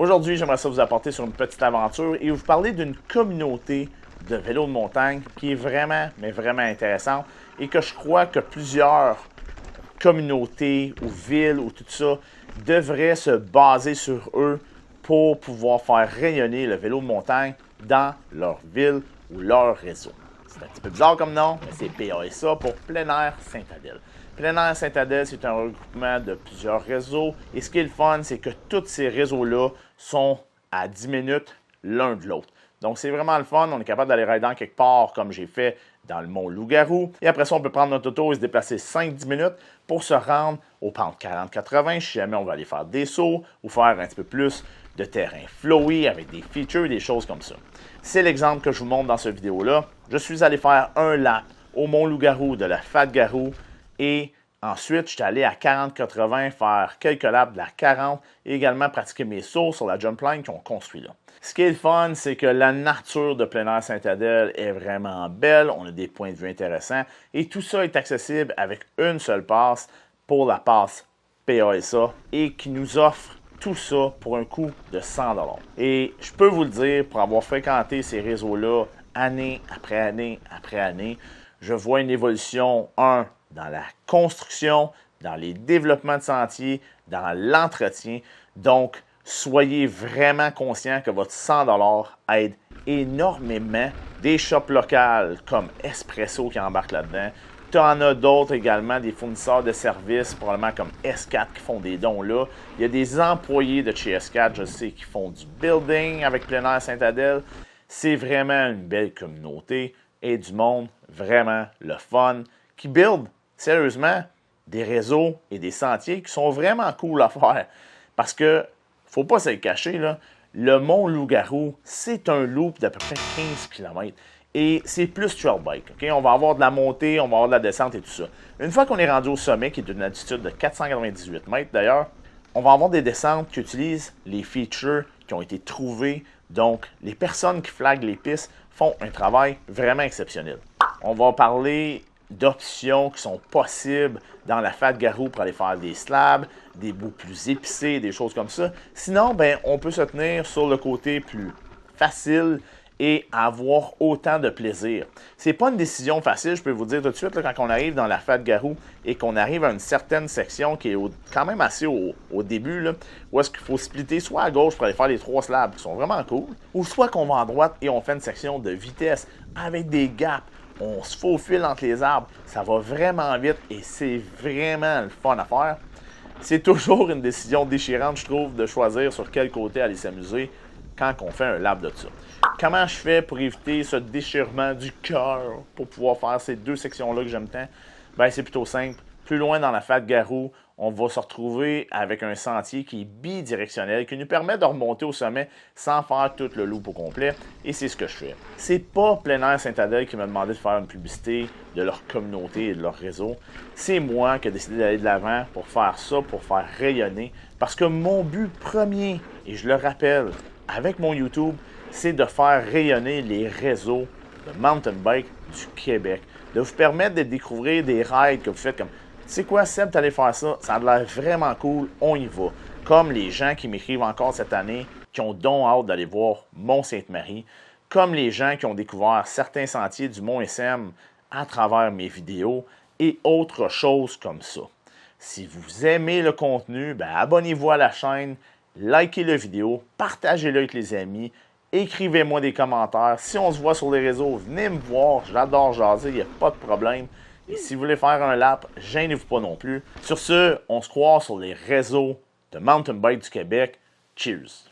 Aujourd'hui, j'aimerais ça vous apporter sur une petite aventure et vous parler d'une communauté de vélos de montagne qui est vraiment, mais vraiment intéressante et que je crois que plusieurs communautés ou villes ou tout ça devraient se baser sur eux pour pouvoir faire rayonner le vélo de montagne dans leur ville ou leur réseau. C'est un petit peu bizarre comme nom, mais c'est PASA pour Plein Air Saint-Adèle. Plein Air Saint-Adèle, c'est un regroupement de plusieurs réseaux. Et ce qui est le fun, c'est que tous ces réseaux-là sont à 10 minutes l'un de l'autre. Donc, c'est vraiment le fun. On est capable d'aller rider quelque part, comme j'ai fait dans le mont Loup-Garou. Et après ça, on peut prendre notre auto et se déplacer 5-10 minutes pour se rendre au pente 40-80, si jamais on va aller faire des sauts ou faire un petit peu plus de terrain flowy avec des features, des choses comme ça. C'est l'exemple que je vous montre dans cette vidéo-là. Je suis allé faire un lap au mont Loup-Garou de la Fat-Garou et ensuite, je suis allé à 40-80 faire quelques laps de la 40 et également pratiquer mes sauts sur la jump line qu'ils ont construit là. Ce qui est le fun, c'est que la nature de Plein Air Saint-Adèle est vraiment belle. On a des points de vue intéressants et tout ça est accessible avec une seule passe pour la passe PASA et qui nous offre tout ça pour un coût de 100 $. Et je peux vous le dire, pour avoir fréquenté ces réseaux-là année après année après année, je vois une évolution, dans la construction, dans les développements de sentiers, dans l'entretien. Donc, soyez vraiment conscient que votre 100 $ aide énormément. Des shops locales comme Espresso qui embarquent là-dedans. Tu en as d'autres également, des fournisseurs de services, probablement comme S4 qui font des dons là. Il y a des employés de chez S4, je sais, qui font du building avec Plein Air Saint-Adèle. C'est vraiment une belle communauté et du monde vraiment le fun qui build sérieusement des réseaux et des sentiers qui sont vraiment cool à faire. Parce que, faut pas se le cacher, là, le mont Loup-Garou, c'est un loop d'à peu près 15 km. Et c'est plus trail bike. Okay? On va avoir de la montée, on va avoir de la descente et tout ça. Une fois qu'on est rendu au sommet, qui est d'une altitude de 498 mètres d'ailleurs, on va avoir des descentes qui utilisent les features qui ont été trouvées. Donc, les personnes qui flaguent les pistes font un travail vraiment exceptionnel. On va parler d'options qui sont possibles dans la Fat-Garou pour aller faire des slabs, des bouts plus épicés, des choses comme ça. Sinon, on peut se tenir sur le côté plus facile et avoir autant de plaisir. C'est pas une décision facile, je peux vous dire tout de suite, là, quand on arrive dans la Fat-Garou et qu'on arrive à une certaine section qui est quand même assez au début, là, où est-ce qu'il faut splitter soit à gauche pour aller faire les 3 slabs qui sont vraiment cool, ou soit qu'on va à droite et on fait une section de vitesse avec des gaps. On se faufile entre les arbres, ça va vraiment vite et c'est vraiment le fun à faire. C'est toujours une décision déchirante, je trouve, de choisir sur quel côté aller s'amuser quand on fait un lap de ça. Comment je fais pour éviter ce déchirement du cœur pour pouvoir faire ces deux sections-là que j'aime tant? C'est plutôt simple. Plus loin dans la Fat-Garou, on va se retrouver avec un sentier qui est bidirectionnel, qui nous permet de remonter au sommet sans faire tout le loop au complet. Et c'est ce que je fais. C'est pas Plein Air Saint-Adèle qui m'a demandé de faire une publicité de leur communauté et de leur réseau. C'est moi qui ai décidé d'aller de l'avant pour faire ça, pour faire rayonner. Parce que mon but premier, et je le rappelle, avec mon YouTube, c'est de faire rayonner les réseaux de mountain bike du Québec. De vous permettre de découvrir des rides que vous faites comme « Tu sais quoi, Seb, t'allais faire ça, ça a l'air vraiment cool, on y va. » Comme les gens qui m'écrivent encore cette année, qui ont donc hâte d'aller voir Mont-Sainte-Marie, comme les gens qui ont découvert certains sentiers du Mont-SM à travers mes vidéos et autres choses comme ça. Si vous aimez le contenu, abonnez-vous à la chaîne, likez la vidéo, partagez-le avec les amis, écrivez-moi des commentaires. Si on se voit sur les réseaux, venez me voir. J'adore jaser, il n'y a pas de problème. Et si vous voulez faire un lap, gênez-vous pas non plus. Sur ce, on se croise sur les réseaux de mountain bike du Québec. Cheers!